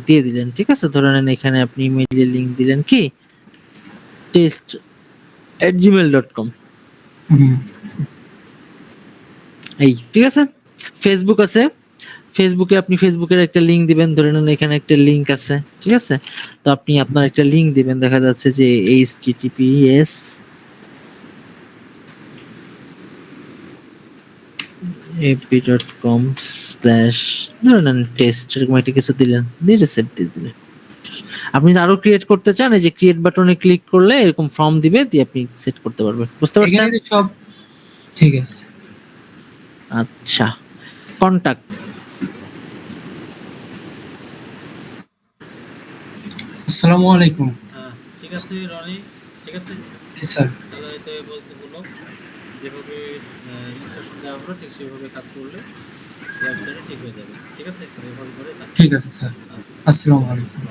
দিয়ে দিলেন, ঠিক আছে? ধরে নেন এখানে আপনি ইমেইলের লিংক দিলেন কি test@gmail.com এই, ঠিক আছে? ফেসবুক আছে, ফেসবুকে আপনি ফেসবুকের একটা লিংক দিবেন, ধরে নেন এখানে একটা লিংক আছে, ঠিক আছে? তো আপনি আপনার একটা লিংক দিবেন, দেখা যাচ্ছে যে https ap.com/ ধরে নেন টেস্ট, এরকম একটা কিছু দিলেন, দিয়ে রিসেপ্ট দিয়ে দিলেন। আপনি আরো ক্রিয়েট করতে চান, এই যে ক্রিয়েট বাটনে ক্লিক করলে এরকম ফর্ম দিবে, দিয়ে আপনি সেট করতে পারবেন। বুঝতে পারছেন? এখানে সব ঠিক আছে। আচ্ছা, কন্টাক্ট আসসালামু আলাইকুম। ঠিক আছে রনি, ঠিক আছে? জি স্যার। তাহলে তো বলতে হলো যেভাবে ইনস্ট্রাকশন দেওয়া হলো ঠিক সেভাবে কাজ করলে ওয়েবসাইটে ঠিক হয়ে যাবে, ঠিক আছে? এভাবে করে কাজ ঠিক আছে স্যার। আসসালামু আলাইকুম।